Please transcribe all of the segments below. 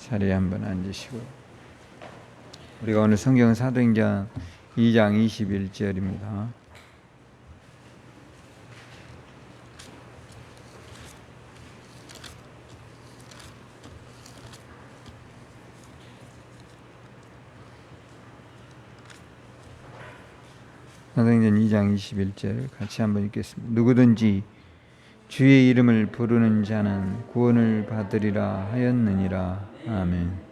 자리에 한번 앉으시고 우리가 오늘 성경 사도행전 2장 21절입니다. 사도행전 2장 21절 같이 한번 읽겠습니다. 누구든지 주의 이름을 부르는 자는 구원을 받으리라 하였느니라. 아멘.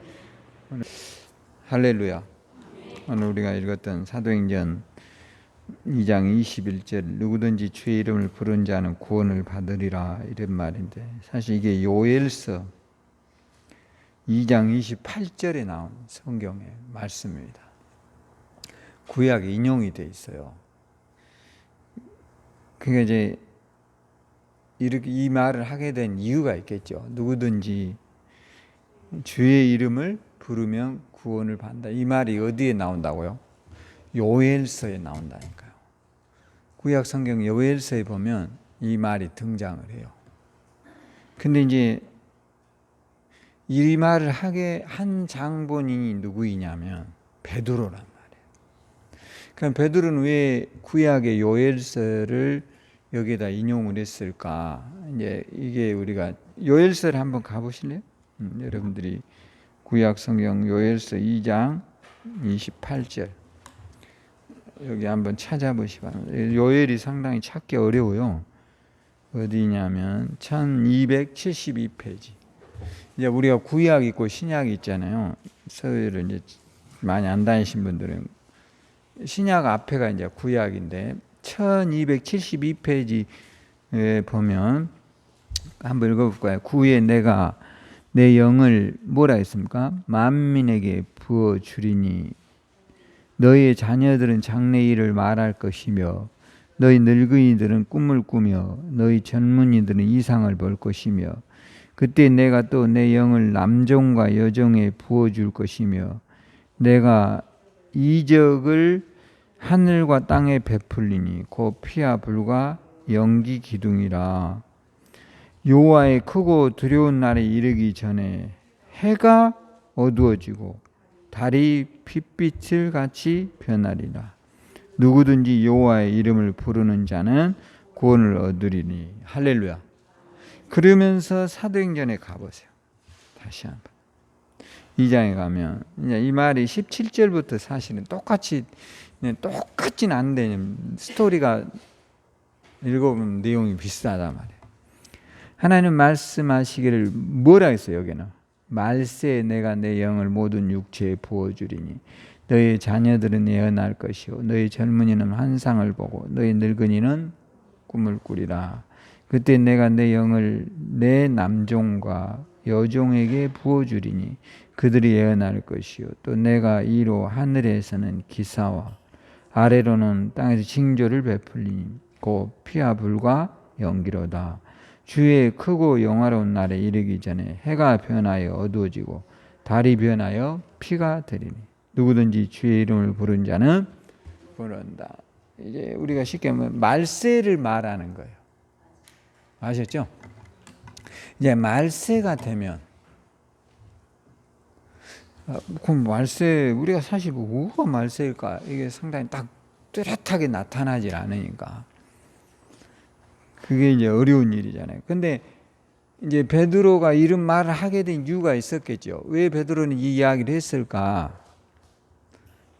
할렐루야. 오늘 우리가 읽었던 사도행전 2장 21절 누구든지 주의 이름을 부르는 자는 구원을 받으리라 이런 말인데 사실 이게 요엘서 2장 28절에 나온 성경의 말씀입니다. 구약에 인용이 돼 있어요. 그러니까 이제 이렇게 이 말을 하게 된 이유가 있겠죠. 누구든지 주의 이름을 부르면 구원을 받는다. 이 말이 어디에 나온다고요? 요엘서에 나온다니까요. 구약 성경 요엘서에 보면 이 말이 등장을 해요. 근데 이제 이 말을 하게 한 장본인이 누구이냐면 베드로란 말이에요. 그럼 베드로는 왜 구약의 요엘서를 여기에다 인용을 했을까? 이제 이게 우리가 요엘서를 한번 가보실래요? 여러분들이 구약 성경 요엘서 2장 28절 여기 한번 찾아보시기 바랍니다. 요엘이 상당히 찾기 어려워요. 어디냐면 1272페이지. 이제 우리가 구약 있고 신약 있잖아요. 서유를 이제 많이 안 다니신 분들은 신약 앞에가 이제 구약인데 1272페이지에 보면 한번 읽어볼까요? 구에 내가 내 영을 뭐라 했습니까? 만민에게 부어주리니 너희의 자녀들은 장래일을 말할 것이며 너희 늙은이들은 꿈을 꾸며 너희 젊은이들은 이상을 볼 것이며 그때 내가 또 내 영을 남종과 여종에 부어줄 것이며 내가 이적을 하늘과 땅에 베풀리니 곧 피와 불과 연기 기둥이라. 여호와의 크고 두려운 날에 이르기 전에 해가 어두워지고 달이 핏빛을 같이 변하리라. 누구든지 여호와의 이름을 부르는 자는 구원을 얻으리니. 할렐루야. 그러면서 사도행전에 가보세요. 다시 한번 2장에 가면 이제 이 말이 17절부터 사실은 똑같지는 않는데 스토리가 읽어보면 내용이 비슷하단 말이에요. 하나님 말씀하시기를 뭐라 했어요? 여기는 말세에 내가 내 영을 모든 육체에 부어주리니 너희 자녀들은 예언할 것이요 너희 젊은이는 환상을 보고 너희 늙은이는 꿈을 꾸리라. 그때 내가 내 영을 내 남종과 여종에게 부어주리니 그들이 예언할 것이요 또 내가 이로 하늘에서는 기사와 아래로는 땅에서 징조를 베풀리니 곧 피와 불과 연기로다. 주의 크고 영화로운 날에 이르기 전에 해가 변하여 어두워지고 달이 변하여 피가 되리니 누구든지 주의 이름을 부른 자는 구원한다. 이제 우리가 쉽게 하면 말세를 말하는 거예요. 아셨죠? 이제 말세가 되면 그럼 말세 우리가 사실 뭐가 말세일까? 이게 상당히 딱 뚜렷하게 나타나질 않으니까 그게 이제 어려운 일이잖아요. 근데 이제 베드로가 이런 말을 하게 된 이유가 있었겠죠. 왜 베드로는 이 이야기를 했을까?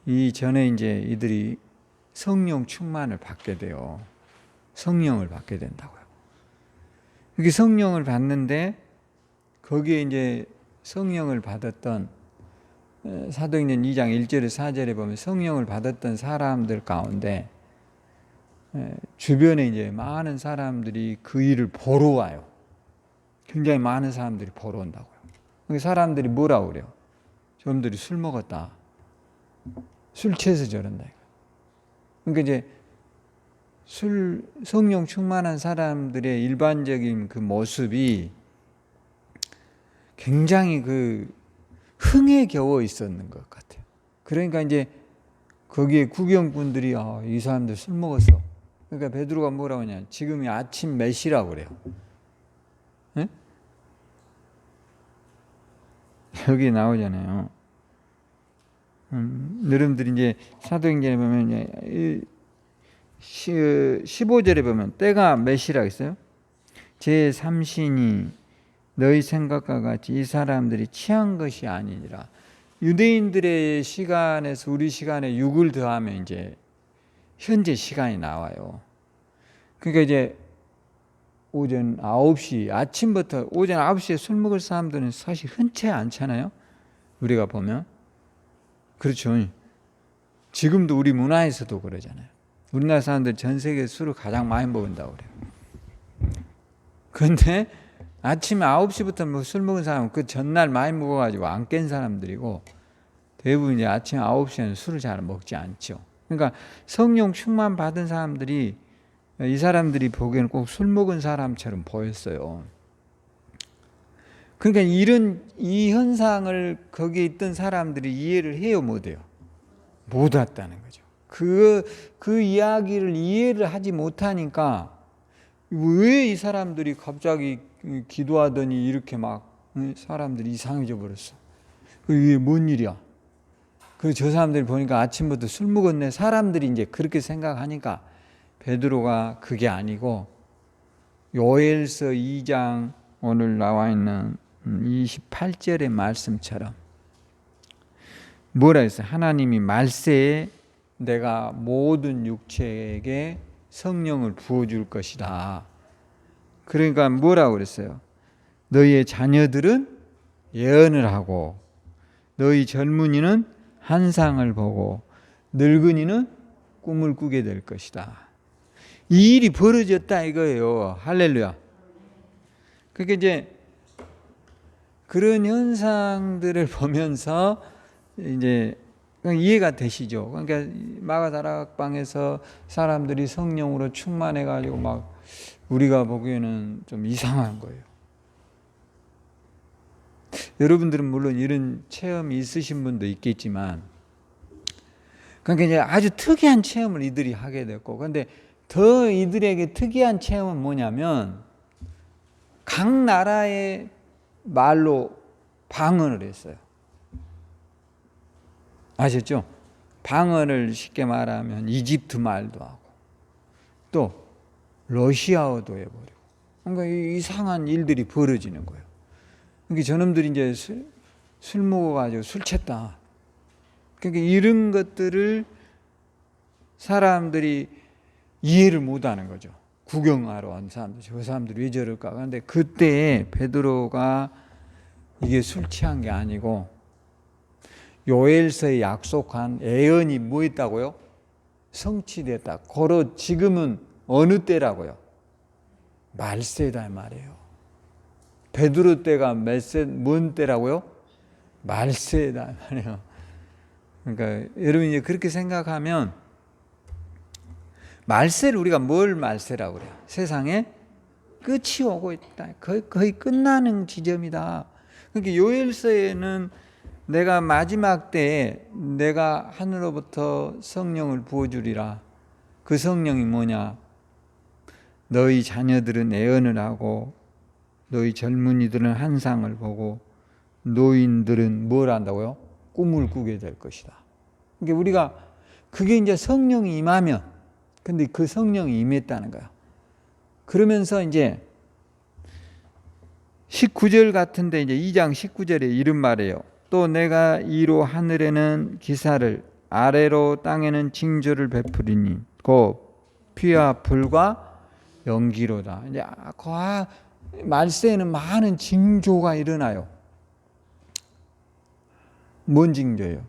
이 전에 이제 이들이 성령 충만을 받게 돼요. 성령을 받게 된다고요. 이렇게 성령을 받는데 거기에 이제 성령을 받았던 사도행전 2장 1절에 4절에 보면 성령을 받았던 사람들 가운데 주변에 이제 많은 사람들이 그 일을 보러 와요. 굉장히 많은 사람들이 보러 온다고요. 사람들이 뭐라고 그래요? 저놈들이 술 먹었다. 술 취해서 저런다. 그러니까 이제 성령 충만한 사람들의 일반적인 그 모습이 굉장히 그 흥에 겨워 있었는 것 같아요. 그러니까 이제 거기에 구경꾼들이 이 사람들 술 먹었어. 그러니까 베드로가 뭐라고 하냐? 지금이 아침 몇 시라고 그래요. 네? 여기 나오잖아요. 여러분들이 이제 사도행전에 보면 15절에 보면 때가 몇 시라고 했어요? 제3신이 너희 생각과 같이 이 사람들이 취한 것이 아니니라. 유대인들의 시간에서 우리 시간에 6을 더하면 이제 현재 시간이 나와요. 그러니까 이제 오전 9시, 아침부터 오전 9시에 술 먹을 사람들은 사실 흔치 않잖아요. 우리가 보면. 그렇죠. 지금도 우리 문화에서도 그러잖아요. 우리나라 사람들 전 세계에 술을 가장 많이 먹는다고 그래요. 그런데 아침에 9시부터 뭐 술 먹은 사람은 그 전날 많이 먹어가지고 안 깬 사람들이고, 대부분 이제 아침 9시에는 술을 잘 먹지 않죠. 그러니까 성령 충만 받은 사람들이, 이 사람들이 보기에는 꼭 술 먹은 사람처럼 보였어요. 그러니까 이 현상을 거기에 있던 사람들이 이해를 해요, 못해요? 못 왔다는 거죠. 그 이야기를 이해를 하지 못하니까 왜 이 사람들이 갑자기 기도하더니 이렇게 막 사람들이 이상해져 버렸어. 이게 뭔 일이야? 저 사람들이 보니까 아침부터 술 먹었네. 사람들이 이제 그렇게 생각하니까 베드로가 그게 아니고 요엘서 2장 오늘 나와 있는 28절의 말씀처럼 뭐라 했어요? 하나님이 말세에 내가 모든 육체에게 성령을 부어줄 것이다. 그러니까 뭐라고 그랬어요? 너희의 자녀들은 예언을 하고, 너희 젊은이는 환상을 보고, 늙은이는 꿈을 꾸게 될 것이다. 이 일이 벌어졌다 이거예요. 할렐루야. 그러니까 이제 그런 현상들을 보면서 이제 이해가 되시죠? 그러니까 마가다락방에서 사람들이 성령으로 충만해가지고 막 우리가 보기에는 좀 이상한 거예요. 여러분들은 물론 이런 체험이 있으신 분도 있겠지만, 그러니까 이제 아주 특이한 체험을 이들이 하게 됐고, 그런데 더 이들에게 특이한 체험은 뭐냐면 각 나라의 말로 방언을 했어요. 아셨죠? 방언을 쉽게 말하면 이집트 말도 하고 또 러시아어도 해버리고, 그러니까 이상한 일들이 벌어지는 거예요. 그러니까 저놈들이 이제 술 먹어가지고 술 챘다. 그러니까 이런 것들을 사람들이 이해를 못하는 거죠. 구경하러 온 사람들, 저 사람들이 왜 저럴까? 그런데 그때 베드로가 이게 술 취한 게 아니고 요엘서에 약속한 예언이 뭐 있다고요? 성취됐다. 고로 지금은 어느 때라고요? 말세다 말이에요. 베드로 때가 뭔 때라고요? 말세다 말이에요. 그러니까 여러분 이제 그렇게 생각하면, 말세를 우리가 뭘 말세라고 그래요? 세상에 끝이 오고 있다. 거의 끝나는 지점이다. 그러니까 요엘서에는 내가 마지막 때에 내가 하늘로부터 성령을 부어주리라. 그 성령이 뭐냐? 너희 자녀들은 예언을 하고, 너희 젊은이들은 환상을 보고, 노인들은 뭘 한다고요? 꿈을 꾸게 될 것이다. 그러니까 우리가 그게 이제 성령이 임하면, 근데 그 성령이 임했다는 거야. 그러면서 이제 19절 같은데 이제 2장 19절에 이런 말이에요. 또 내가 이로 하늘에는 기사를, 아래로 땅에는 징조를 베푸리니 곧 피와 불과 연기로다. 이제 말세에는 많은 징조가 일어나요. 뭔 징조예요?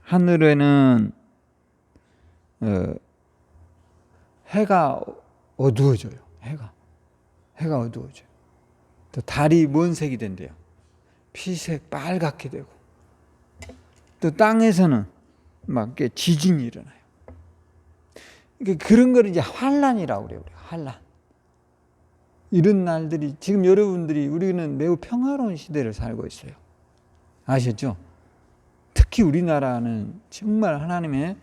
하늘에는 해가 어두워져요. 해가 어두워져요. 또 달이 뭔 색이 된대요? 피색 빨갛게 되고, 또 땅에서는 막 지진이 일어나요. 그런 걸 이제 환란이라고 그래요. 환란. 이런 날들이 지금 여러분들이, 우리는 매우 평화로운 시대를 살고 있어요. 아셨죠? 특히 우리나라는 정말 하나님의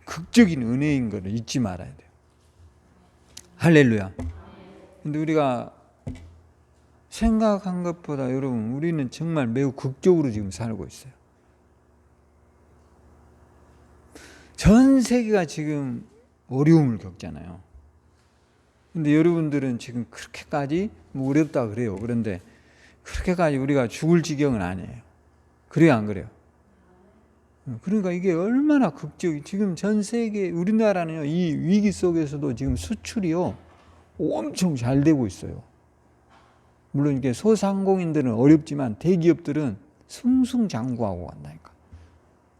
극적인 은혜인 걸 잊지 말아야 돼요. 할렐루야. 근데 우리가 생각한 것보다 여러분 우리는 정말 매우 극적으로 지금 살고 있어요. 전 세계가 지금 어려움을 겪잖아요. 근데 여러분들은 지금 그렇게까지 뭐 어렵다 그래요. 그런데 그렇게까지 우리가 죽을 지경은 아니에요. 그래요, 안 그래요? 그러니까 이게 얼마나 극적이, 지금 전 세계, 우리나라는요, 이 위기 속에서도 지금 수출이요, 엄청 잘 되고 있어요. 물론 이게 소상공인들은 어렵지만 대기업들은 승승장구하고 간다니까.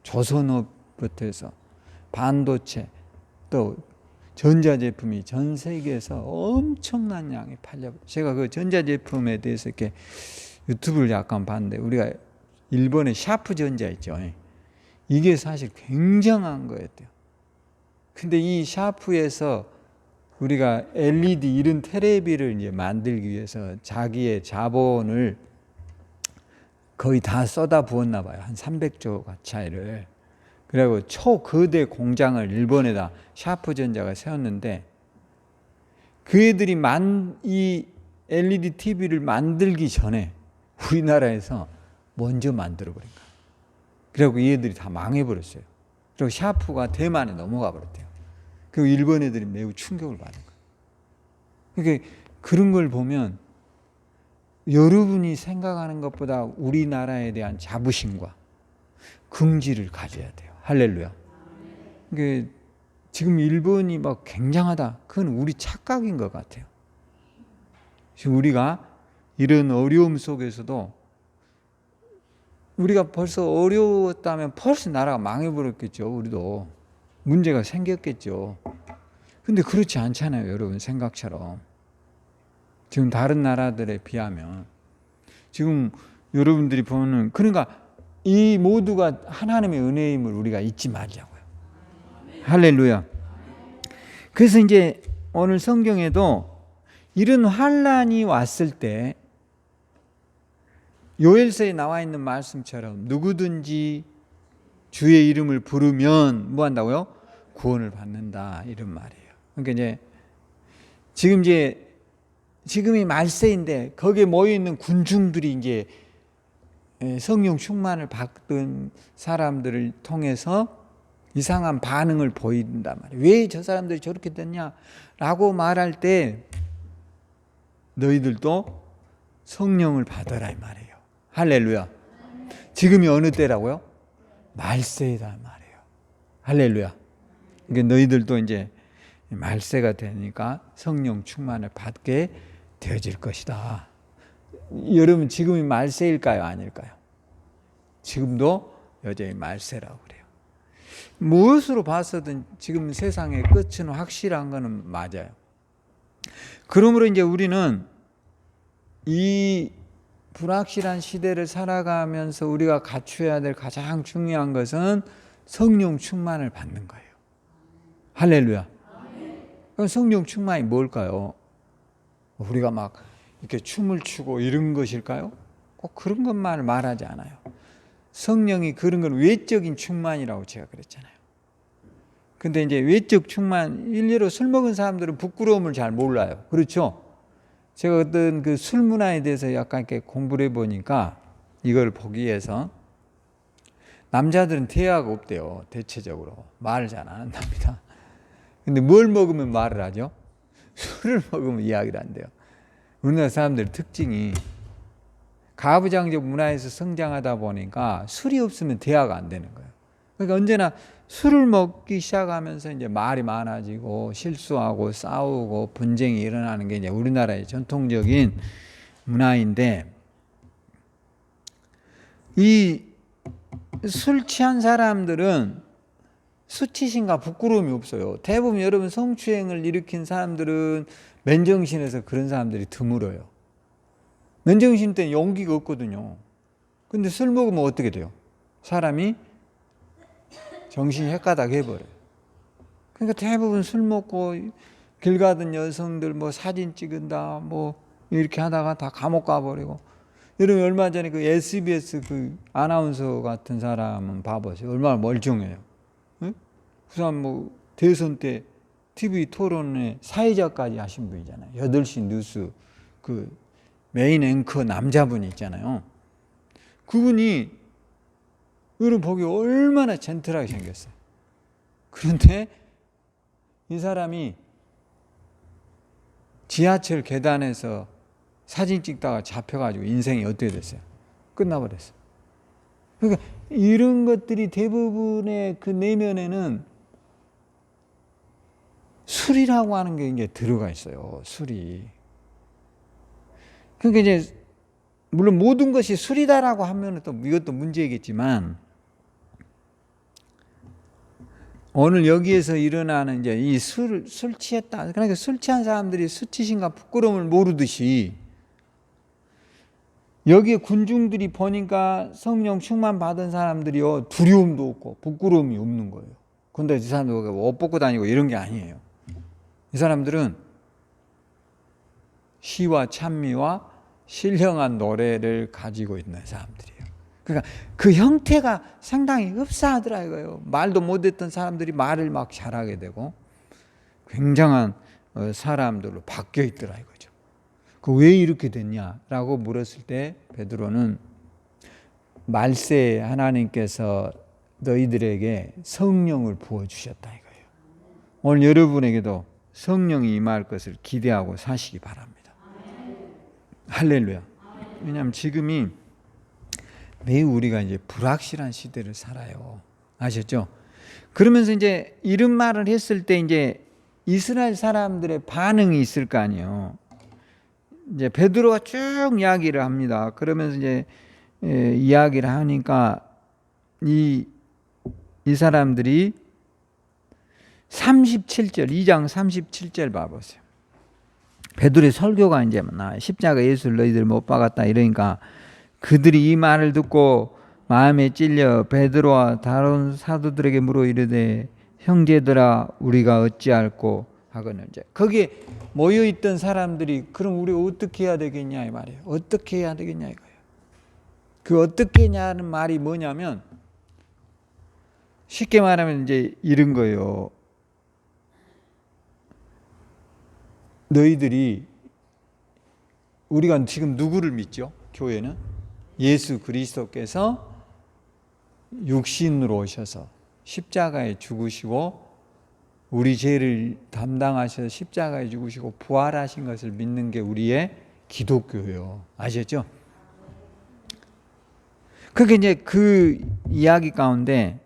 조선업부터 해서 반도체, 또 전자제품이 전 세계에서 엄청난 양이 팔려. 제가 그 전자제품에 대해서 이렇게 유튜브를 약간 봤는데, 우리가 일본의 샤프전자 있죠. 이게 사실 굉장한 거였대요. 근데 이 샤프에서 우리가 LED 이런 테레비를 이제 만들기 위해서 자기의 자본을 거의 다 쏟아 부었나 봐요. 한 300조 가차이를. 그리고 초거대 공장을 일본에다 샤프전자가 세웠는데, 그 애들이 이 LED TV를 만들기 전에 우리나라에서 먼저 만들어버린 거예요. 그리고 이 애들이 다 망해버렸어요. 그리고 샤프가 대만에 넘어가 버렸대요. 그리고 일본 애들이 매우 충격을 받은 거예요. 그러니까 그런 걸 보면 여러분이 생각하는 것보다 우리나라에 대한 자부심과 긍지를 가져야 돼요. 할렐루야. 그러니까 지금 일본이 막 굉장하다. 그건 우리 착각인 것 같아요. 지금 우리가 이런 어려움 속에서도 우리가 벌써 어려웠다면 벌써 나라가 망해버렸겠죠. 우리도 문제가 생겼겠죠. 근데 그렇지 않잖아요, 여러분 생각처럼. 지금 다른 나라들에 비하면 지금 여러분들이 보는, 그러니까 이 모두가 하나님의 은혜임을 우리가 잊지 말자고요. 할렐루야. 그래서 이제 오늘 성경에도 이런 환란이 왔을 때 요엘서에 나와 있는 말씀처럼 누구든지 주의 이름을 부르면 뭐 한다고요? 구원을 받는다, 이런 말이에요. 그러니까 지금이 말세인데 거기에 모여 있는 군중들이 이제 성령 충만을 받은 사람들을 통해서 이상한 반응을 보인단 말이에요. 왜 저 사람들이 저렇게 됐냐라고 말할 때 너희들도 성령을 받아라, 이 말이에요. 할렐루야. 지금이 어느 때라고요? 말세이다 말이에요. 할렐루야. 그러니까 너희들도 이제 말세가 되니까 성령 충만을 받게 되어질 것이다. 여러분 지금이 말세일까요, 아닐까요? 지금도 여전히 말세라고 그래요. 무엇으로 봐서든 지금 세상의 끝은 확실한 것은 맞아요. 그러므로 이제 우리는 이 불확실한 시대를 살아가면서 우리가 갖춰야 될 가장 중요한 것은 성령 충만을 받는 거예요. 할렐루야. 그럼 성령 충만이 뭘까요? 우리가 막 이렇게 춤을 추고 이런 것일까요? 꼭 그런 것만을 말하지 않아요. 성령이 그런 건 외적인 충만이라고 제가 그랬잖아요. 근데 이제 외적 충만, 일례로 술 먹은 사람들은 부끄러움을 잘 몰라요. 그렇죠? 제가 어떤 그 술 문화에 대해서 약간 이렇게 공부를 해보니까 이걸 보기 위해서, 남자들은 대화가 없대요. 대체적으로 말을 잘 안 한답니다. 근데 뭘 먹으면 말을 하죠? 술을 먹으면 이야기를 한대요. 우리나라 사람들의 특징이 가부장적 문화에서 성장하다 보니까 술이 없으면 대화가 안 되는 거예요. 그러니까 언제나 술을 먹기 시작하면서 이제 말이 많아지고 실수하고 싸우고 분쟁이 일어나는 게 이제 우리나라의 전통적인 문화인데, 이 술 취한 사람들은 수치심과 부끄러움이 없어요. 대부분 여러분 성추행을 일으킨 사람들은 맨정신에서 그런 사람들이 드물어요. 맨정신 때는 용기가 없거든요. 근데 술 먹으면 어떻게 돼요? 사람이 정신이 헷가닥 해버려요. 그러니까 대부분 술 먹고 길 가던 여성들 뭐 사진 찍은다 뭐 이렇게 하다가 다 감옥 가버리고. 여러분 얼마 전에 그 SBS 그 아나운서 같은 사람은 봐보세요. 얼마나 멀쩡해요. 응? 그 사람 뭐 대선 때 TV 토론에 사회자까지 하신 분이잖아요. 8시 뉴스 그 메인 앵커 남자분이 있잖아요. 그분이 여러분 보기 얼마나 젠틀하게 생겼어요. 그런데 이 사람이 지하철 계단에서 사진 찍다가 잡혀가지고 인생이 어떻게 됐어요? 끝나버렸어요. 그러니까 이런 것들이 대부분의 그 내면에는 술이라고 하는 게 이제 들어가 있어요. 술이. 그러니까 이제 물론 모든 것이 술이다라고 하면 또 이것도 문제겠지만 오늘 여기에서 일어나는 이제 이 술 취했다. 그러니까 술 취한 사람들이 수치심과 부끄러움을 모르듯이 여기에 군중들이 보니까 성령 충만 받은 사람들이요 두려움도 없고 부끄러움이 없는 거예요. 근데 이 사람들 옷 벗고 다니고 이런 게 아니에요. 이 사람들은 시와 찬미와 신령한 노래를 가지고 있는 사람들이에요. 그러니까 그 형태가 상당히 흡사하더라 이거예요. 말도 못했던 사람들이 말을 막 잘하게 되고 굉장한 사람들로 바뀌어 있더라 이거죠. 그 왜 이렇게 됐냐라고 물었을 때 베드로는 말세에 하나님께서 너희들에게 성령을 부어주셨다 이거예요. 오늘 여러분에게도 성령이 임할 것을 기대하고 사시기 바랍니다. 할렐루야. 왜냐하면 지금이 매우 우리가 이제 불확실한 시대를 살아요. 아셨죠? 그러면서 이제 이런 말을 했을 때 이제 이스라엘 사람들의 반응이 있을 거 아니에요. 이제 베드로가 쭉 이야기를 합니다. 그러면서 이제 이야기를 하니까 이 사람들이 37절, 2장 37절 봐보세요. 베드로의 설교가 이제 십자가 예수를 너희들 못 박았다 이러니까 그들이 이 말을 듣고 마음에 찔려 베드로와 다른 사도들에게 물어 이르되 형제들아 우리가 어찌할꼬 하거늘. 이제 거기에 모여 있던 사람들이 그럼 우리 어떻게 해야 되겠냐 이 말이에요. 어떻게 해야 되겠냐 이거예요. 그 어떻게 했냐는 말이 뭐냐면 쉽게 말하면 이제 이런 거예요. 너희들이 우리가 지금 누구를 믿죠? 교회는 예수 그리스도께서 육신으로 오셔서 십자가에 죽으시고 우리 죄를 담당하셔서 십자가에 죽으시고 부활하신 것을 믿는 게 우리의 기독교예요. 아셨죠? 그러니까 이제 그 이야기 가운데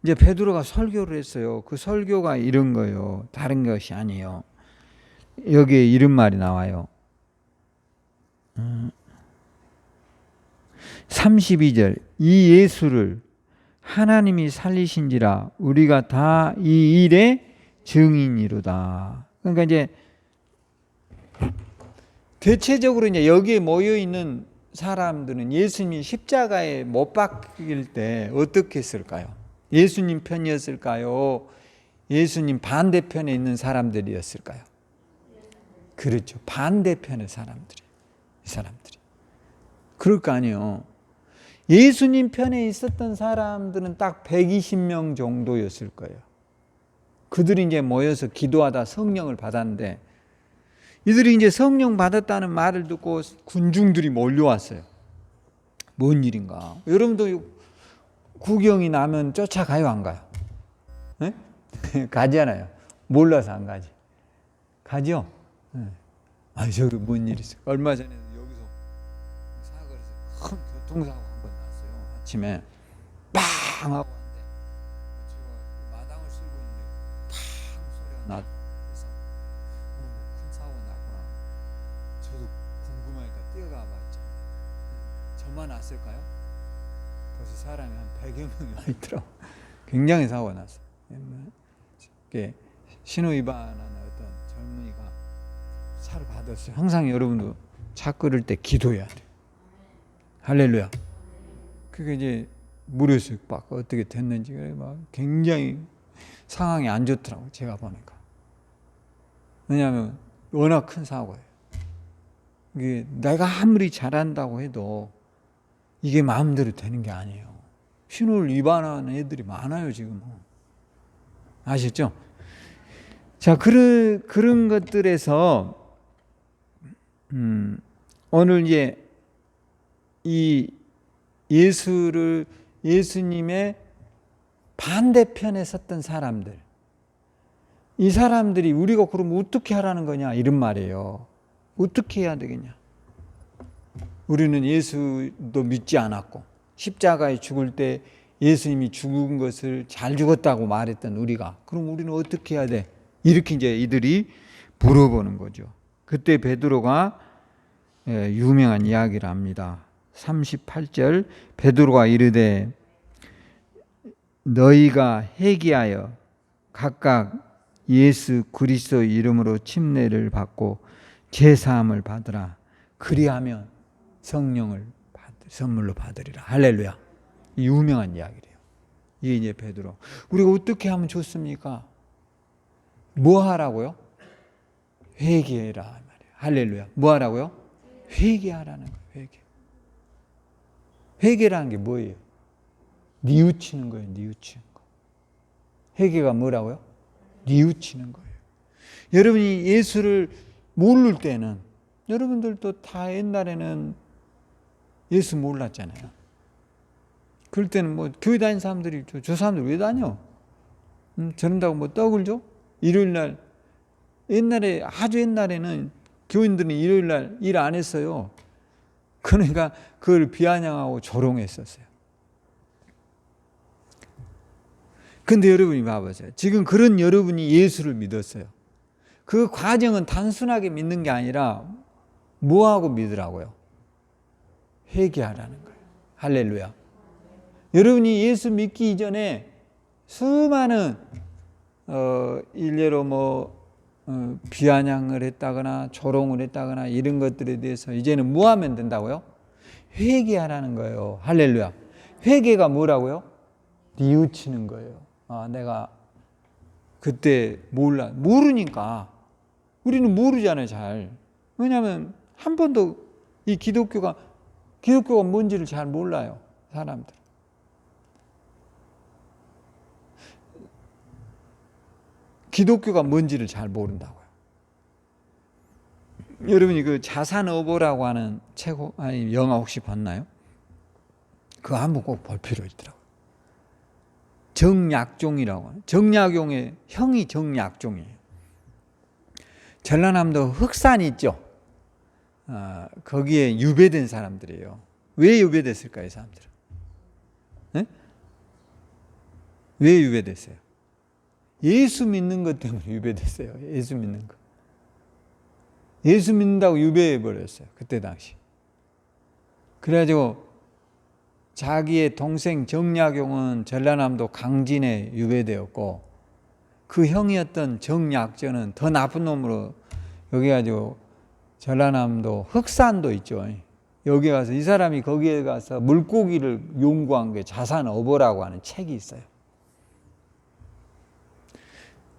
이제 베드로가 설교를 했어요. 그 설교가 이런 거예요. 다른 것이 아니에요. 여기에 이런 말이 나와요. 32절 이 예수를 하나님이 살리신지라 우리가 다 이 일의 증인이로다. 그러니까 이제 대체적으로 이제 여기에 모여 있는 사람들은 예수님이 십자가에 못 박힐 때 어떻게 했을까요? 예수님 편이었을까요? 예수님 반대편에 있는 사람들이었을까요? 그렇죠. 반대편의 사람들이. 이 사람들이. 그럴 거 아니에요. 예수님 편에 있었던 사람들은 딱 120명 정도였을 거예요. 그들이 이제 모여서 기도하다 성령을 받았는데 이들이 이제 성령 받았다는 말을 듣고 군중들이 몰려왔어요. 뭔 일인가? 여러분도 구경이 나면 쫓아가요, 안 가요? 네? 가잖아요. 몰라서 안 가지. 가죠? 네. 아, 저기 뭔 일이 있어요? 얼마 전에 여기서 사거리에서 큰 교통사고 한번 났어요. 아침에 빵 하고 왔는데 제가 마당을 쓸고 있는데 팡 소리가 났. 그래서 큰 사고 났구나. 저도 궁금하니까 뛰어가 봤잖아요. 저만 왔을까요? 벌써 사람이 한 100여 명이 와 있더라고. 굉장히 사고가 났어요. 신호 위반하는 어떤 젊은이가 차를 받았어요. 항상 여러분도 차 끌을 때 기도해야 돼요. 할렐루야. 그게 이제 물었어요. 막 어떻게 됐는지 막 굉장히 상황이 안 좋더라고요. 제가 보니까. 왜냐하면 워낙 큰 사고예요. 이게 내가 아무리 잘한다고 해도 이게 마음대로 되는 게 아니에요. 신호를 위반하는 애들이 많아요 지금. 아시죠? 자, 그런 것들에서 오늘 이제 이 예수님의 반대편에 섰던 사람들, 이 사람들이 우리가 그러면 어떻게 하라는 거냐 이런 말이에요. 어떻게 해야 되겠냐. 우리는 예수도 믿지 않았고 십자가에 죽을 때 예수님이 죽은 것을 잘 죽었다고 말했던 우리가, 그럼 우리는 어떻게 해야 돼? 이렇게 이제 이들이 물어보는 거죠. 그때 베드로가 유명한 이야기를 합니다. 38절, 베드로가 이르되 너희가 회개하여 각각 예수 그리스도 이름으로 침례를 받고 제사함을 받으라. 그리하면 성령을 선물로 받으리라. 할렐루야. 유명한 이야기래요. 이게 이제 베드로. 우리가 어떻게 하면 좋습니까? 뭐 하라고요? 회개해라 말이에요. 할렐루야. 뭐 하라고요? 회개하라는 거예요. 회개. 회개라는 게 뭐예요? 뉘우치는 거예요. 뉘우치는 거. 회개가 뭐라고요? 뉘우치는 거예요. 여러분이 예수를 모를 때는, 여러분들도 다 옛날에는 예수 몰랐잖아요. 그럴 때는 뭐 교회 다니는 사람들이 저 사람들 왜 다녀? 저런다고 뭐 떡을 줘? 일요일 날, 옛날에 아주 옛날에는 교인들은 일요일 날 일 안 했어요. 그러니까 그걸 비아냥하고 조롱했었어요. 근데 여러분이 봐보세요. 지금 그런 여러분이 예수를 믿었어요. 그 과정은 단순하게 믿는 게 아니라 뭐하고 믿으라고요? 회개하라는 거예요. 할렐루야. 여러분이 예수 믿기 이전에 수많은 일례로 비아냥을 했다거나 조롱을 했다거나 이런 것들에 대해서 이제는 뭐 하면 된다고요? 회개하라는 거예요. 할렐루야. 회개가 뭐라고요? 뉘우치는 거예요. 내가 그때 모르니까. 우리는 모르잖아요, 잘. 왜냐하면 한 번도 이 기독교가 뭔지를 잘 몰라요, 사람들. 기독교가 뭔지를 잘 모른다고요. 여러분이 그 자산어보라고 하는 영화 혹시 봤나요? 그거 한번 꼭 볼 필요 있더라고요. 정약종이라고 하는, 정약용의 형이 정약종이에요. 전라남도 흑산 있죠. 거기에 유배된 사람들이에요. 왜 유배됐을까요, 이 사람들은? 네? 왜 유배됐어요? 예수 믿는 것 때문에 유배됐어요. 예수 믿는 거. 예수 믿는다고 유배해 버렸어요. 그때 당시. 그래가지고 자기의 동생 정약용은 전라남도 강진에 유배되었고, 그 형이었던 정약전은 더 나쁜 놈으로 여기 가지고 전라남도 흑산도 있죠. 여기 가서 이 사람이 거기에 가서 물고기를 연구한 게 자산어보라고 하는 책이 있어요.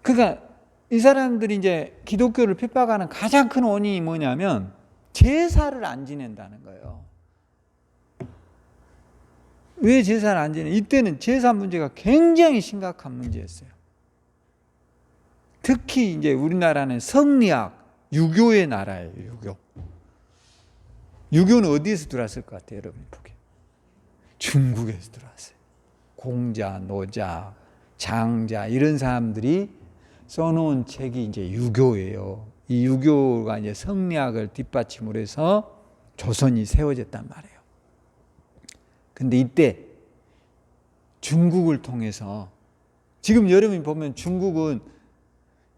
그러니까 이 사람들이 이제 기독교를 핍박하는 가장 큰 원인이 뭐냐면 제사를 안 지낸다는 거예요. 왜 제사를 안 지내? 이때는 제사 문제가 굉장히 심각한 문제였어요. 특히 이제 우리나라는 성리학, 유교의 나라예요. 유교는 어디에서 들어왔을 것 같아요, 여러분 보기에? 중국에서 들어왔어요. 공자, 노자, 장자 이런 사람들이 써놓은 책이 이제 유교예요. 이 유교가 이제 성리학을 뒷받침으로 해서 조선이 세워졌단 말이에요. 근데 이때 중국을 통해서, 지금 여러분이 보면 중국은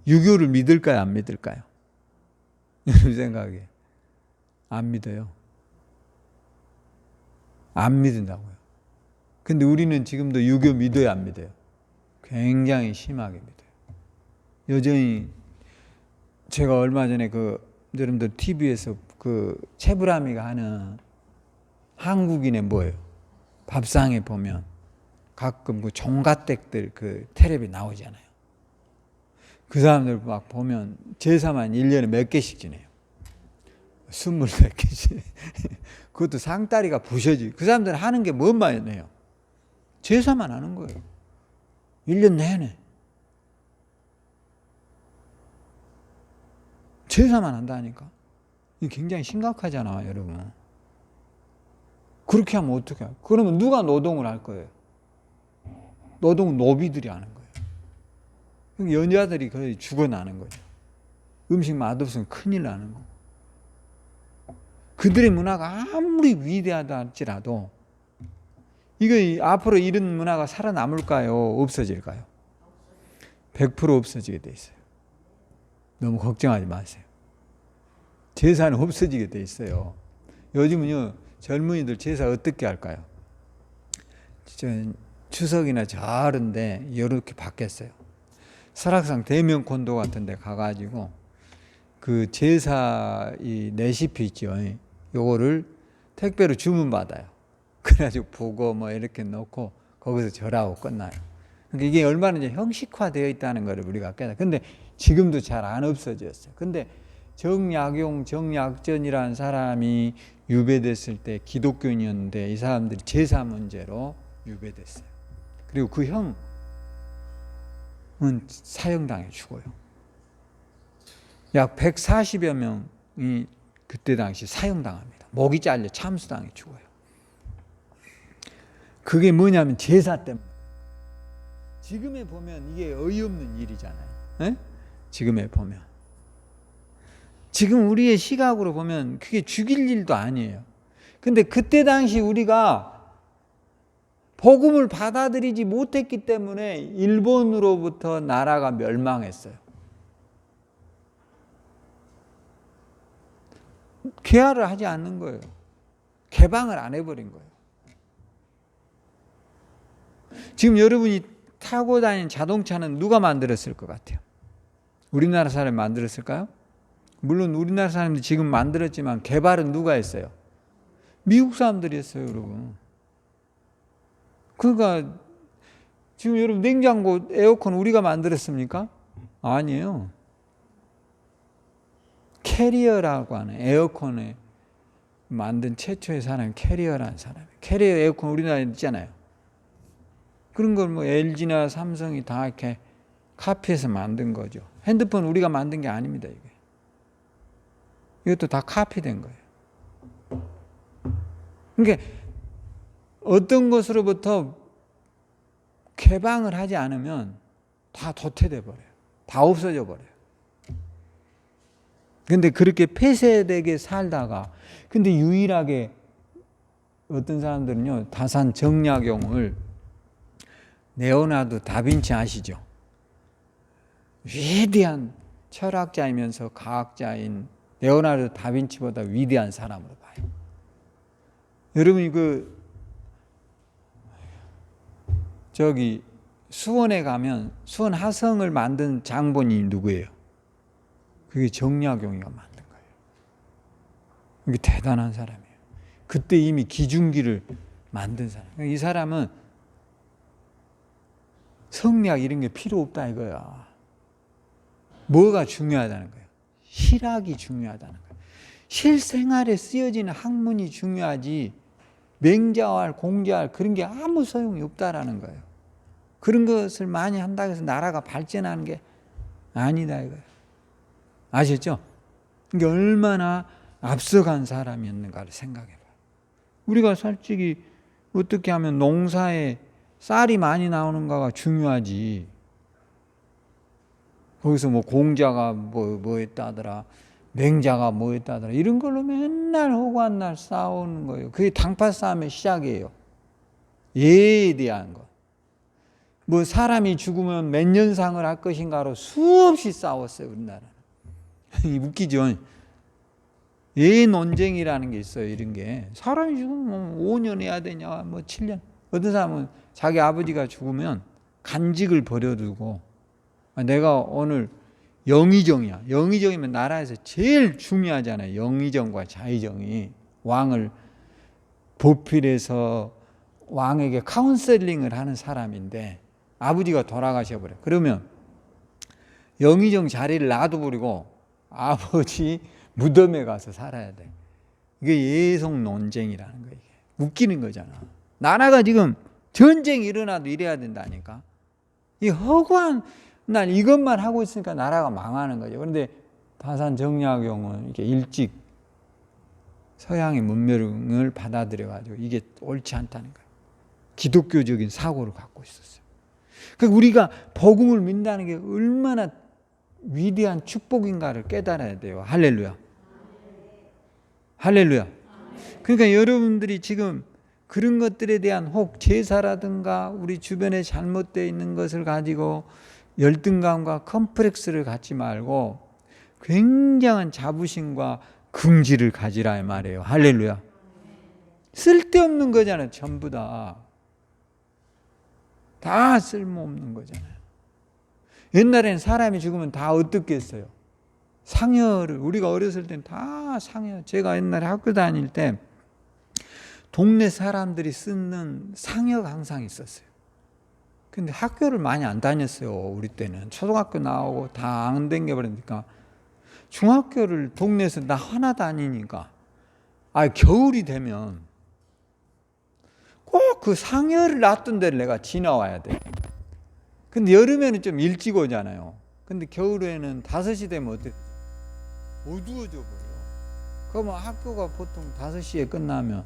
유교를 믿을까요, 안 믿을까요? 여러분 생각에 안 믿어요. 안 믿는다고요. 근데 우리는 지금도 유교 믿어요, 안 믿어요? 굉장히 심하게 믿어요. 여전히 제가 얼마 전에 여러분들 TV에서 채불아미가 하는 한국인의 뭐예요? 밥상에 보면 가끔 종갓댁들 텔레비 나오잖아요. 그 사람들 막 보면 제사만 1년에 몇 개씩 지내요. 20몇 개씩. 그것도 상다리가 부셔지. 그 사람들은 하는 게 뭔만 해요? 제사만 하는 거예요. 1년 내내. 제사만 한다니까. 이게 굉장히 심각하잖아, 여러분. 그렇게 하면 어떻게 해요? 그러면 누가 노동을 할 거예요? 노동은 노비들이 하는 거예요. 여자들이 거의 죽어나는 거죠. 음식 맛없으면 큰일 나는 거고. 그들의 문화가 아무리 위대하다 할지라도 이거 앞으로 이런 문화가 살아남을까요? 없어질까요? 100% 없어지게 돼 있어요. 너무 걱정하지 마세요. 제사는 없어지게 돼 있어요. 요즘은요, 젊은이들 제사 어떻게 할까요? 추석이나 절인데 이렇게 바뀌었어요. 설악산 대명콘도 같은 데 가가지고 그 제사 이 레시피 있죠. 요거를 택배로 주문받아요. 그래가지고 보고 뭐 이렇게 넣고 거기서 절하고 끝나요. 그러니까 이게 얼마나 이제 형식화되어 있다는 걸 우리가 깨달아요. 근데 지금도 잘 안 없어졌어요. 근데 정약용, 정약전이라는 사람이 유배됐을 때 기독교인이었는데 이 사람들이 제사 문제로 유배됐어요. 그리고 그 형은 사형당해 죽어요. 약 140여 명이 그때 당시 사형당합니다. 목이 잘려 참수당해 죽어요. 그게 뭐냐면 제사 때문에. 지금에 보면 이게 어이없는 일이잖아요. 에? 지금에 보면. 지금 우리의 시각으로 보면 그게 죽일 일도 아니에요. 근데 그때 당시 우리가 복음을 받아들이지 못했기 때문에 일본으로부터 나라가 멸망했어요. 개화를 하지 않는 거예요. 개방을 안 해버린 거예요. 지금 여러분이 타고 다니는 자동차는 누가 만들었을 것 같아요? 우리나라 사람이 만들었을까요? 물론 우리나라 사람들이 지금 만들었지만 개발은 누가 했어요? 미국 사람들이 했어요, 여러분. 그러니까 지금 여러분 냉장고, 에어컨 우리가 만들었습니까? 아니에요. 캐리어라고 하는 에어컨에 만든 최초의 사람이 캐리어라는 사람이에요. 캐리어 에어컨 우리나라에 있잖아요. 그런 걸 뭐 LG나 삼성이 다 이렇게 카피해서 만든 거죠. 핸드폰 우리가 만든 게 아닙니다, 이게. 이것도 다 카피된 거예요. 그러니까 어떤 것으로부터 개방을 하지 않으면 다 도태돼 버려요. 다 없어져 버려요. 근데 그렇게 폐쇄되게 살다가 근데 유일하게 어떤 사람들은요, 다산 정약용을 레오나르도 다빈치 아시죠? 위대한 철학자이면서 과학자인 레오나르도 다빈치보다 위대한 사람으로 봐요. 여러분이 저기 수원에 가면 수원 화성을 만든 장본인이 누구예요? 그게 정약용이가 만든 거예요. 이게 대단한 사람이에요. 그때 이미 기중기를 만든 사람. 이 사람은 성리학 이런 게 필요 없다 이거야. 뭐가 중요하다는 거예요? 실학이 중요하다는 거예요. 실생활에 쓰여지는 학문이 중요하지 맹자할 공자할 그런 게 아무 소용이 없다라는 거예요. 그런 것을 많이 한다고 해서 나라가 발전하는 게 아니다 이거예요. 아셨죠? 이게 얼마나 앞서간 사람이었는가를 생각해봐요. 우리가 솔직히 어떻게 하면 농사에 쌀이 많이 나오는가가 중요하지. 거기서 뭐 공자가 뭐 했다더라, 맹자가 뭐 했다더라 이런 걸로 맨날 허구한 날 싸우는 거예요. 그게 당파 싸움의 시작이에요. 예에 대한 것. 뭐 사람이 죽으면 몇 년상을 할 것인가로 수없이 싸웠어요, 우리나라는. 웃기죠. 예 논쟁이라는 게 있어요. 이런 게 사람이 죽으면 5년 해야 되냐, 뭐 7년. 어떤 사람은 자기 아버지가 죽으면 간직을 버려두고 내가 오늘 영의정이야. 영의정이면 나라에서 제일 중요하잖아요. 영의정과 자의정이 왕을 보필해서 왕에게 카운셀링을 하는 사람인데 아버지가 돌아가셔버려요. 그러면 영의정 자리를 놔둬버리고 아버지 무덤에 가서 살아야 돼. 이게 예속 논쟁이라는 거예요. 웃기는 거잖아. 나라가 지금 전쟁이 일어나도 이래야 된다니까. 이 허구한 날 이것만 하고 있으니까 나라가 망하는 거죠. 그런데 다산 정약용은 이렇게 일찍 서양의 문명을 받아들여가지고 이게 옳지 않다는 거예요. 기독교적인 사고를 갖고 있었어요. 그러니까 우리가 복음을 믿는다는 게 얼마나 위대한 축복인가를 깨달아야 돼요. 할렐루야. 할렐루야. 그러니까 여러분들이 지금 그런 것들에 대한 혹 제사라든가 우리 주변에 잘못되어 있는 것을 가지고 열등감과 컴플렉스를 갖지 말고 굉장한 자부심과 긍지를 가지라 이 말이에요. 할렐루야. 쓸데없는 거잖아요. 전부 다 쓸모없는 거잖아요. 옛날에는 사람이 죽으면 다 어떻겠어요? 상여를, 우리가 어렸을 때는 다 상여. 제가 옛날에 학교 다닐 때 동네 사람들이 쓰는 상여가 항상 있었어요. 근데 학교를 많이 안 다녔어요. 우리 때는 초등학교 나오고 다 안 댕겨버리니까 중학교를 동네에서 나 하나 다니니까 겨울이 되면 꼭 그 상여를 놨던 데를 내가 지나와야 돼. 근데 여름에는 좀 일찍 오잖아요. 근데 겨울에는 5시 되면 어두워져 버려. 그러면 학교가 보통 5시에 끝나면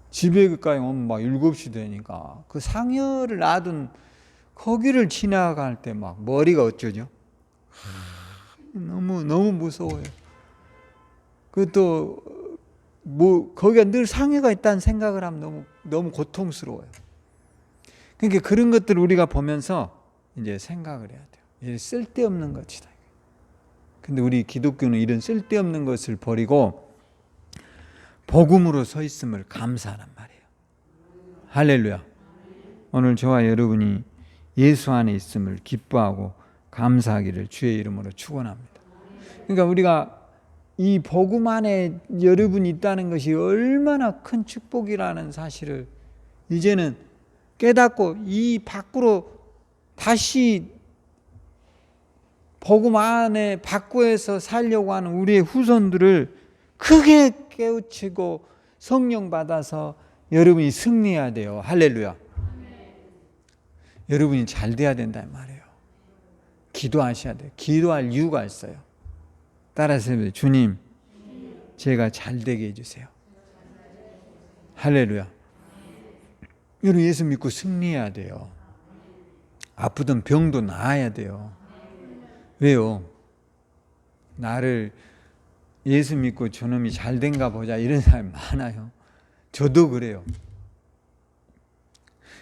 집에까지 오면 막 7시 되니까 그 상여를 놔둔 거기를 지나갈 때 막 머리가 어쩌죠? 너무 무서워요. 그것도 거기가 늘 상여가 있다는 생각을 하면 너무 고통스러워요. 그러니까 그런 것들을 우리가 보면서 이제 생각을 해야 돼요. 이게 쓸데없는 것이다. 근데 우리 기독교는 이런 쓸데없는 것을 버리고 복음으로 서 있음을 감사하란 말이에요. 할렐루야. 오늘 저와 여러분이 예수 안에 있음을 기뻐하고 감사하기를 주의 이름으로 축원합니다. 그러니까 우리가 이 복음 안에 여러분이 있다는 것이 얼마나 큰 축복이라는 사실을 이제는 깨닫고 이 밖으로 다시 복음 안에 바꾸어서 살려고 하는 우리의 후손들을 크게 깨우치고 성령 받아서 여러분이 승리해야 돼요. 할렐루야. 여러분이 잘 돼야 된단 말이에요. 기도하셔야 돼요. 기도할 이유가 있어요. 따라서 주님, 제가 잘 되게 해주세요. 할렐루야. 여러분 예수 믿고 승리해야 돼요. 아프던 병도 나아야 돼요. 왜요? 나를 예수 믿고 저놈이 잘 된가 보자 이런 사람이 많아요. 저도 그래요.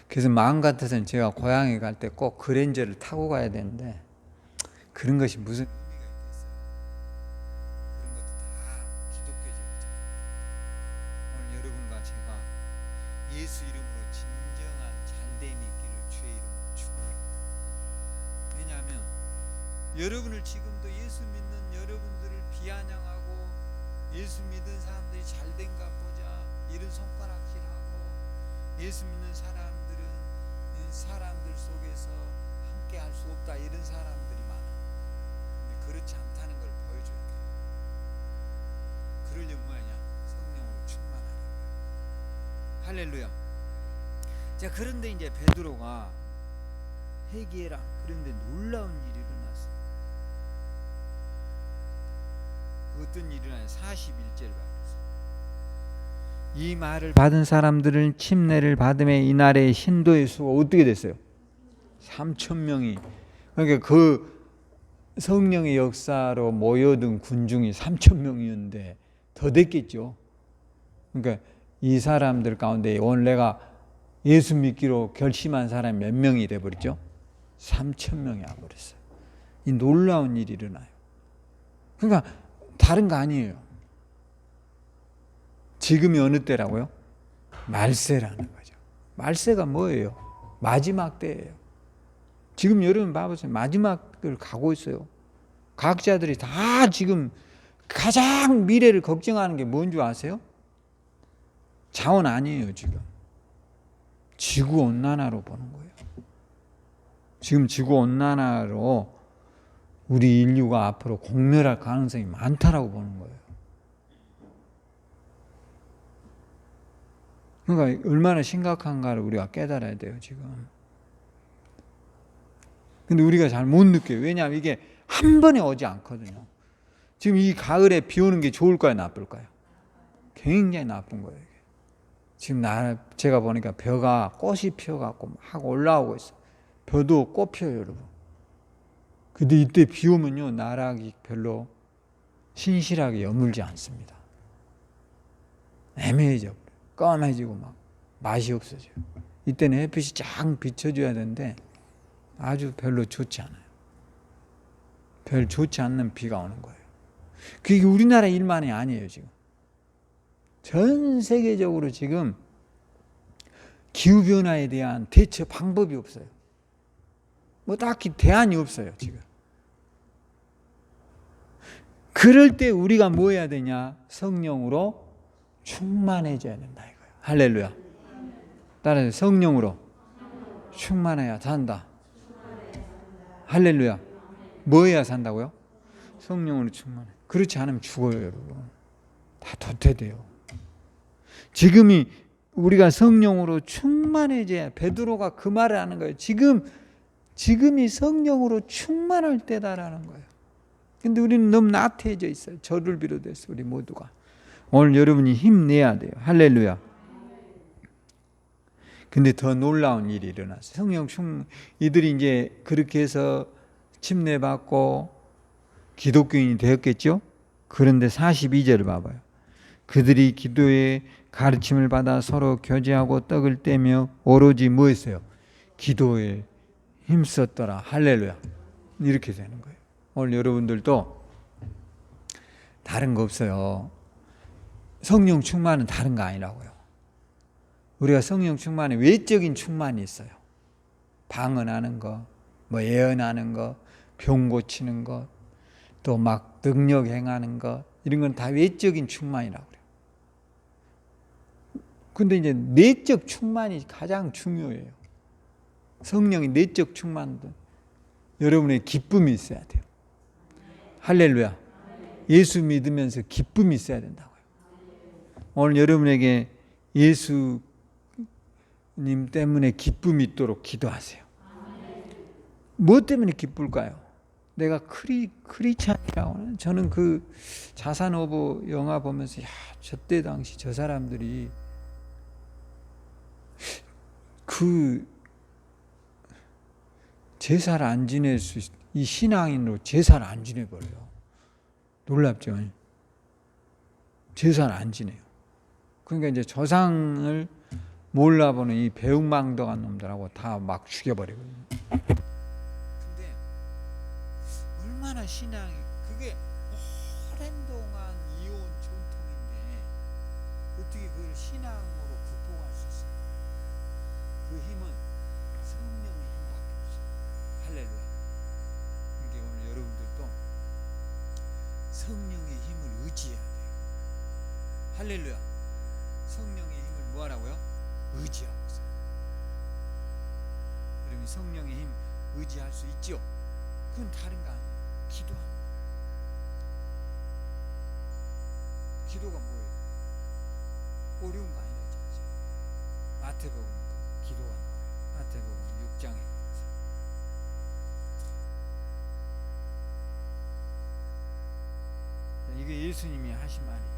그래서 마음 같아서는 제가 고향에 갈 때 꼭 그랜저를 타고 가야 되는데 그런 것이 무슨 의미가 있겠어요? 그런 것도 다 기독교적이죠. 오늘 여러분과 제가 예수 이름으로 진정한 잘됨이 있기를 주의 이름으로 축원합니다. 왜냐하면 여러분을 지금도 예수 믿는 여러분들을 비아냥하고 예수 믿는 사람들이 잘된가 보자 이런 손가락질하고 예수 믿는 사람들은 사람들 속에서 함께 할 수 없다 이런 사람들이 많아. 근데 그렇지 않다는 걸 보여줘야 돼. 그러려면 뭐냐? 성령으로 충만하는 거야. 할렐루야. 자, 그런데 이제 베드로가 회개해라. 그런데 놀라운 일이 일어났어. 어떤 일이 일어나요? 41절을 봐보세요. 이 말을 받은 사람들은 침례를 받음에 이날의 신도의 수가 어떻게 됐어요? 3,000명이. 그러니까 그 성령의 역사로 모여든 군중이 3,000명이었는데 더 됐겠죠. 그러니까 이 사람들 가운데 오늘 내가 예수 믿기로 결심한 사람이 몇 명이 돼버렸죠? 3,000명이 와버렸어요. 이 놀라운 일이 일어나요. 그러니까 다른 거 아니에요. 지금이 어느 때라고요? 말세라는 거죠. 말세가 뭐예요? 마지막 때예요. 지금 여러분 봐보세요. 마지막을 가고 있어요. 과학자들이 다 지금 가장 미래를 걱정하는 게 뭔 줄 아세요? 자원 아니에요. 지금 지구온난화로 보는 거예요. 지금 지구온난화로 우리 인류가 앞으로 공멸할 가능성이 많다라고 보는 거예요. 그러니까 얼마나 심각한가를 우리가 깨달아야 돼요, 지금. 근데 우리가 잘 못 느껴요. 왜냐하면 이게 한 번에 오지 않거든요. 지금 이 가을에 비 오는 게 좋을까요, 나쁠까요? 굉장히 나쁜 거예요. 지금 제가 보니까 벼가 꽃이 피어갖고 막 올라오고 있어요. 벼도 꽃 피어요, 여러분. 근데 이때 비 오면요, 나락이 별로 신실하게 여물지 않습니다. 애매해져, 검해지고 막 맛이 없어져요. 이때는 햇빛이 쫙 비춰줘야 되는데 아주 별로 좋지 않아요. 별 좋지 않는 비가 오는 거예요. 그게 우리나라 일만이 아니에요, 지금. 전 세계적으로 지금 기후변화에 대한 대처 방법이 없어요. 뭐 딱히 대안이 없어요, 지금. 그럴 때 우리가 뭐 해야 되냐? 성령으로 충만해져야 된다, 이거예요. 할렐루야. 따라서 성령으로 충만해야 산다. 할렐루야. 뭐 해야 산다고요? 성령으로 충만해. 그렇지 않으면 죽어요, 여러분. 다 도태돼요. 지금이 우리가 성령으로 충만해져야, 베드로가 그 말을 하는 거예요. 지금이 성령으로 충만할 때다라는 거예요. 근데 우리는 너무 나태해져 있어요. 저를 비롯해서 우리 모두가. 오늘 여러분이 힘내야 돼요. 할렐루야. 근데 더 놀라운 일이 일어났어요. 성령 이들이 이제 그렇게 해서 침례받고 기독교인이 되었겠죠? 그런데 42절을 봐봐요. 그들이 기도의 가르침을 받아 서로 교제하고 떡을 떼며 오로지 뭐 했어요? 기도에 힘썼더라. 할렐루야. 이렇게 되는 거예요. 오늘 여러분들도 다른 거 없어요. 성령 충만은 다른 거 아니라고요. 우리가 성령 충만에 외적인 충만이 있어요. 방언하는 거, 뭐 예언하는 거, 병 고치는 것, 또 막 능력 행하는 것, 이런 건 다 외적인 충만이라고 그래요. 근데 이제 내적 충만이 가장 중요해요. 성령의 내적 충만도 여러분의 기쁨이 있어야 돼요. 할렐루야. 예수 믿으면서 기쁨이 있어야 된다고요. 오늘 여러분에게 예수님 때문에 기쁨이 있도록 기도하세요. 뭐 때문에 기쁠까요? 내가 크리스찬이라고 하는, 저는 그 자산 오브 영화 보면서 저때 당시 저 사람들이 그 제사를 안 지낼 수 있, 이 신앙인으로 제사를 안 지내버려요. 놀랍죠? 제사를 안 지내요. 그러니까 이제 조상을 몰라보는 이 배은망덕한 놈들하고 다 막 죽여버리거든요. 근데 얼마나 신앙이, 그게 오랜 동안 이어온 전통인데 어떻게 그걸 신앙으로 극복할 수 있어요? 그 힘은 성령의 힘밖에 없어요. 할렐루야. 그러니까 오늘 여러분들도 성령의 힘을 의지해야 돼요. 할렐루야. 성령의 힘을 뭐하라고요? 의지하고 있어요. 여러분 성령의 힘 의지할 수 있죠? 그건 다른 거 아니에요. 기도하는 거예요. 기도가 뭐예요? 어려운 거 아니라 진짜. 마태복음도 기도하는 거예요. 마태복음 6장에 이게 예수님이 하신 말이에요.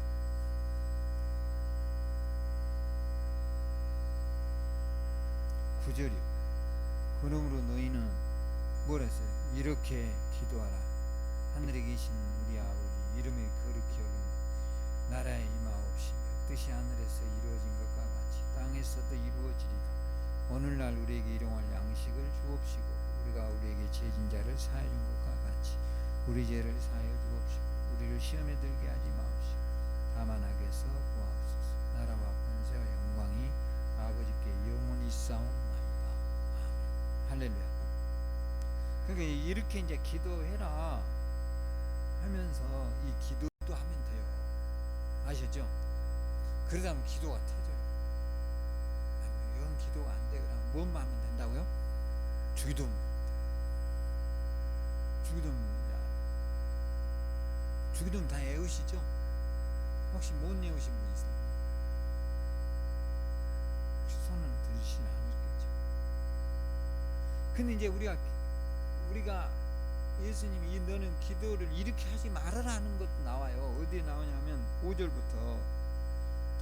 구절이요. 그러므로 너희는 뭐라 했어요? 이렇게 기도하라. 하늘에 계신 우리 아버지, 이름이 거룩히 여기며 나라에 임하옵시며 뜻이 하늘에서 이루어진 것과 같이 땅에서도 이루어지리다. 오늘날 우리에게 일용할 양식을 주옵시고 우리가 우리에게 죄진 자를 사하여 준 것과 같이 우리 죄를 사하여 주옵시고 우리를 시험에 들게 하지 마옵시고 다만 악에서 구하옵소서. 나라와 권세와 영광이 아버지께 영원히 있사옵나이다. 할렐루야. 그러니까 이렇게 이제 기도해라 하면서 이 기도도 하면 돼요. 아셨죠? 그러다 보면 기도가 터져요. 아니, 이건 기도가 안 돼. 그러면 뭔만 하면 된다고요? 주기도문. 주기도문 다 외우시죠? 혹시 못 외우신 분 있어요? 혹시 손을 들으시면 안 있겠죠? 근데 이제 우리가 예수님이 너는 기도를 이렇게 하지 말아라 하는 것도 나와요. 어디에 나오냐면 5절부터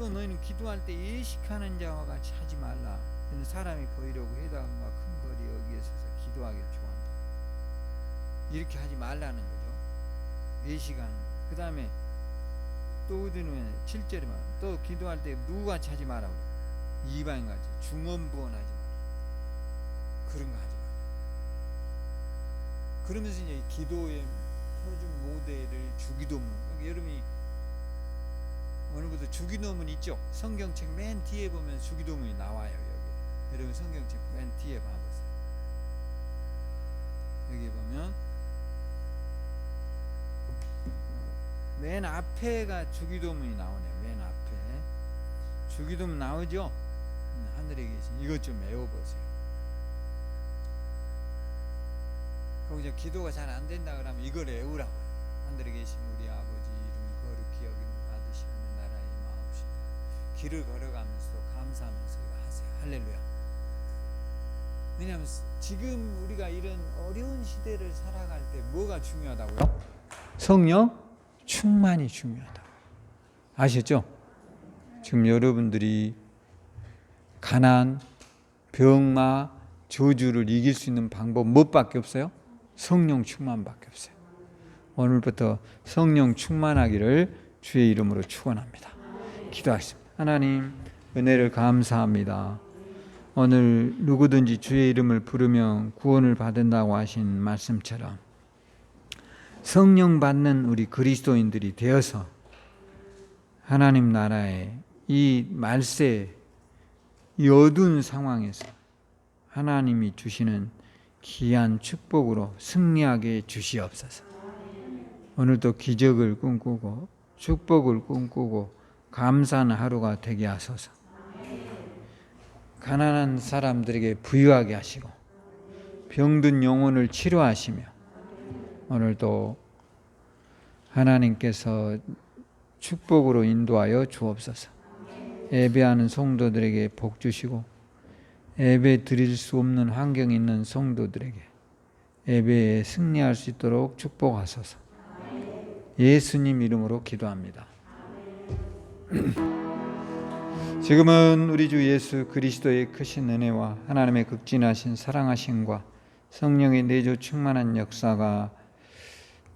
또 너희는 기도할 때 예식하는 자와 같이 하지 말라. 그는 사람이 보이려고 회당과 큰 거리 여기에 서서 기도하기를 좋아한다. 이렇게 하지 말라는 거죠. 예식하는. 그 다음에 또 어디는 7절에 말. 또 기도할 때 누구같이 하지 마라. 이방인같이 중언부언하지 마라. 그런 거 하지 마라. 그러면서 이제 기도의 표준 모델을 주기도문. 여러분이 오늘부터 주기도문 있죠? 성경책 맨 뒤에 보면 주기도문이 나와요. 여기 여러분 성경책 맨 뒤에 봐보세요. 여기 보면 맨 앞에가 주기도문이 나오네요. 맨 앞에 주기도문 나오죠? 하늘에 계신 이것 좀 외워보세요. 거기서 기도가 잘 안 된다 그러면 이걸 외우라고. 하늘에 계신 우리 아버지 이름 거룩히 여김을 받으시며 나라의 마옵시며 길을 걸어가면서 감사하면서 이거 하세요. 할렐루야. 왜냐하면 지금 우리가 이런 어려운 시대를 살아갈 때 뭐가 중요하다고요? 성령 충만이 중요하다. 아시죠? 지금 여러분들이 가난, 병마, 저주를 이길 수 있는 방법 무엇밖에 없어요? 성령 충만밖에 없어요. 오늘부터 성령 충만하기를 주의 이름으로 축원합니다. 기도하겠습니다. 하나님 은혜를 감사합니다. 오늘 누구든지 주의 이름을 부르면 구원을 받는다고 하신 말씀처럼 성령 받는 우리 그리스도인들이 되어서 하나님 나라의 이 말세 이 어두운 상황에서 하나님이 주시는 귀한 축복으로 승리하게 주시옵소서. 오늘도 기적을 꿈꾸고 축복을 꿈꾸고 감사하는 하루가 되게 하소서. 가난한 사람들에게 부유하게 하시고 병든 영혼을 치료하시며 오늘도 하나님께서 축복으로 인도하여 주옵소서. 예배하는 성도들에게 복 주시고 예배 드릴 수 없는 환경에 있는 성도들에게 예배에 승리할 수 있도록 축복하소서. 예수님 이름으로 기도합니다. 지금은 우리 주 예수 그리스도의 크신 은혜와 하나님의 극진하신 사랑하심과 성령의 내주 충만한 역사가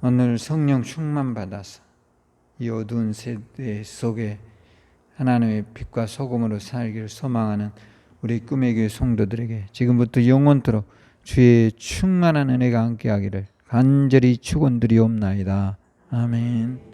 오늘 성령 충만 받아서 이 어두운 세대 속에 하나님의 빛과 소금으로 살기를 소망하는 우리 꿈의 교회 성도들에게 지금부터 영원토록 주의 충만한 은혜가 함께하기를 간절히 축원드리옵나이다. 아멘.